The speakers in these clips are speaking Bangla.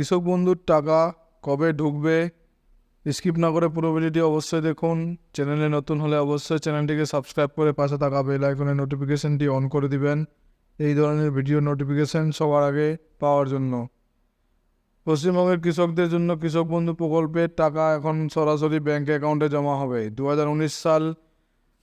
কৃষক বন্ধুর টাকা কবে ঢুকবে? স্কিপ না করে পুরো ভিডিওটি অবশ্যই দেখুন। চ্যানেলে নতুন হলে অবশ্যই চ্যানেলটিকে সাবস্ক্রাইব করে পাশে থাকা বেল আইকনের নোটিফিকেশনটি অন করে দিবেন এই ধরনের ভিডিও নোটিফিকেশন সবার আগে পাওয়ার জন্য। পশ্চিমবঙ্গের কৃষকদের জন্য কৃষক বন্ধু প্রকল্পের টাকা এখন সরাসরি ব্যাঙ্ক অ্যাকাউন্টে জমা হবে। 2019 সাল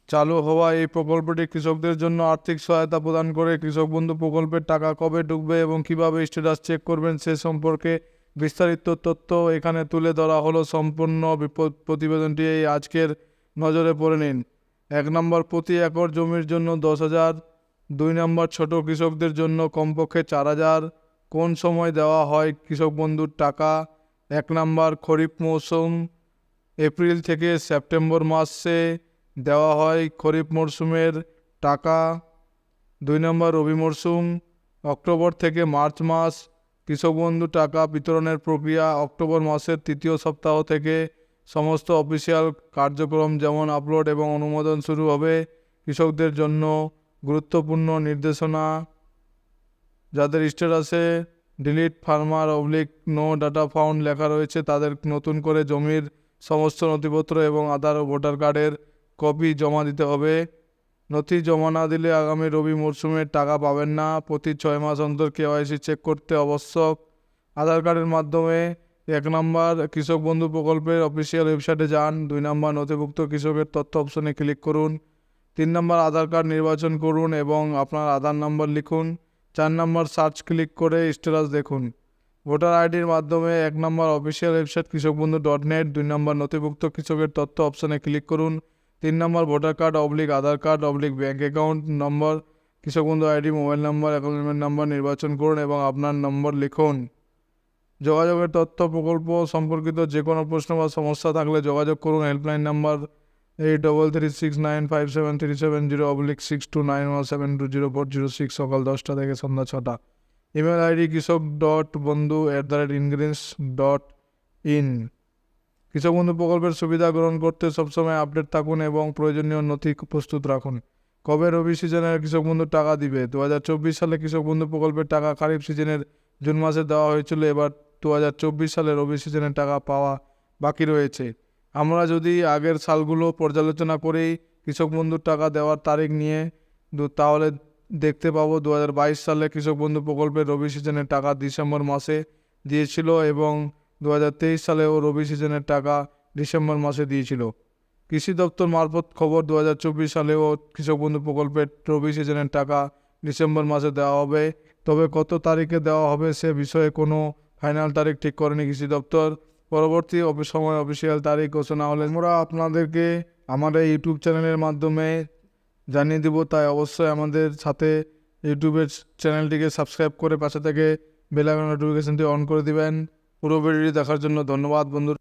চালু হওয়া এই প্রকল্পটি কৃষকদের জন্য আর্থিক সহায়তা প্রদান করে। কৃষক বন্ধু প্রকল্পের টাকা কবে ঢুকবে এবং কিভাবে স্ট্যাটাস চেক করবেন সে সম্পর্কে বিস্তারিত তথ্য এখানে তুলে ধরা হলো। সম্পূর্ণ প্রতিবেদনটি এই আজকের নজরে পড়ে নিন। 1 নম্বর, প্রতি একর জমির জন্য 10,000। 2 নম্বর, ছোট কৃষকদের জন্য কমপক্ষে 4,000। কোন সময় দেওয়া হয় কৃষক বন্ধুর টাকা? 1 নম্বর, খরিফ মৌসুম এপ্রিল থেকে সেপ্টেম্বর মাসে দেওয়া হয় খরিফ মরশুমের টাকা। 2 নম্বর, রবি মরশুম অক্টোবর থেকে মার্চ মাস। কৃষক বন্ধু টাকা বিতরণের প্রক্রিয়া অক্টোবর মাসের তৃতীয় সপ্তাহ থেকে সমস্ত অফিসিয়াল কার্যক্রম যেমন আপলোড এবং অনুমোদন শুরু হবে। কৃষকদের জন্য গুরুত্বপূর্ণ নির্দেশনা, যাদের স্ট্যাটাসে delete farmer / no data found লেখা রয়েছে তাদের নতুন করে জমির সমস্ত নথিপত্র এবং আধার ও ভোটার কার্ডের কপি জমা দিতে হবে। নথি জমা না দিলে আগামী রবি মরশুমের টাকা পাবেন না। প্রতি 6 মাস অন্তর কেওয়াইসি চেক করতে আবশ্যক। আধার কার্ডের মাধ্যমে 1 নম্বর, কৃষক বন্ধু প্রকল্পের অফিসিয়াল ওয়েবসাইটে যান। 2 নম্বর, নথিভুক্ত কৃষকের তথ্য অপশনে ক্লিক করুন। 3 নম্বর, আধার কার্ড নির্বাচন করুন এবং আপনার আধার নম্বর লিখুন। 4 নম্বর, সার্চ ক্লিক করে স্ট্যাটাস দেখুন। ভোটার আইডির মাধ্যমে 1 নম্বর, অফিসিয়াল ওয়েবসাইট কৃষকবন্ধু.net। 2 নম্বর, নথিভুক্ত কৃষকের তথ্য অপশনে ক্লিক করুন। 3 নম্বর, ভোটার কার্ড / আধার কার্ড / ব্যাঙ্ক অ্যাকাউন্ট নম্বর, কৃষক বন্ধু আইডি, মোবাইল নম্বর, অ্যাকাউন্ট নম্বর নির্বাচন করুন এবং আপনার নম্বর লিখুন। যোগাযোগের তথ্য, প্রকল্প সম্পর্কিত যে কোনো প্রশ্ন বা সমস্যা থাকলে যোগাযোগ করুন। হেল্পলাইন নাম্বার 83395730/62917207204006 সকাল 10টা থেকে সন্ধ্যা 6টা। ইমেল আইডি kৃষক.বন্ধু@ingrins.in। কৃষক বন্ধু প্রকল্পের সুবিধা গ্রহণ করতে সবসময় আপডেট থাকুন এবং প্রয়োজনীয় নথি প্রস্তুত রাখুন। কবে রবি সিজনের কৃষক বন্ধুর টাকা দিবে? 2024 সালে কৃষক বন্ধু প্রকল্পের টাকা খারিফ সিজনের জুন মাসে দেওয়া হয়েছিল। এবার 2024 সালে রবি সিজনের টাকা পাওয়া বাকি রয়েছে। আমরা যদি আগের সালগুলো পর্যালোচনা করেই কৃষক বন্ধুর টাকা দেওয়ার তারিখ নিয়ে তাহলে দেখতে পাবো 2022 সালে কৃষক বন্ধু প্রকল্পের রবি সিজনের টাকা ডিসেম্বর মাসে দিয়েছিল এবং 2023 সালেও রবি সিজনের টাকা ডিসেম্বর মাসে দিয়েছিল। কৃষি দপ্তর মারফত খবর, 2024 সালেও কৃষক বন্ধু প্রকল্পের রবি সিজনের টাকা ডিসেম্বর মাসে দেওয়া হবে। তবে কত তারিখে দেওয়া হবে সে বিষয়ে কোনো ফাইনাল তারিখ ঠিক করেনি কৃষি দপ্তর। পরবর্তী সময় অফিসিয়াল তারিখ ঘোষণা হলে আমরা আপনাদেরকে আমাদের ইউটিউব চ্যানেলের মাধ্যমে জানিয়ে দেব। তাই অবশ্যই আমাদের সাথে ইউটিউবের চ্যানেলটিকে সাবস্ক্রাইব করে পাশে থেকে বেল আইকন নোটিফিকেশনটি অন করে দিবেন। পুরো ভিডিওটি দেখার জন্য ধন্যবাদ বন্ধুরা।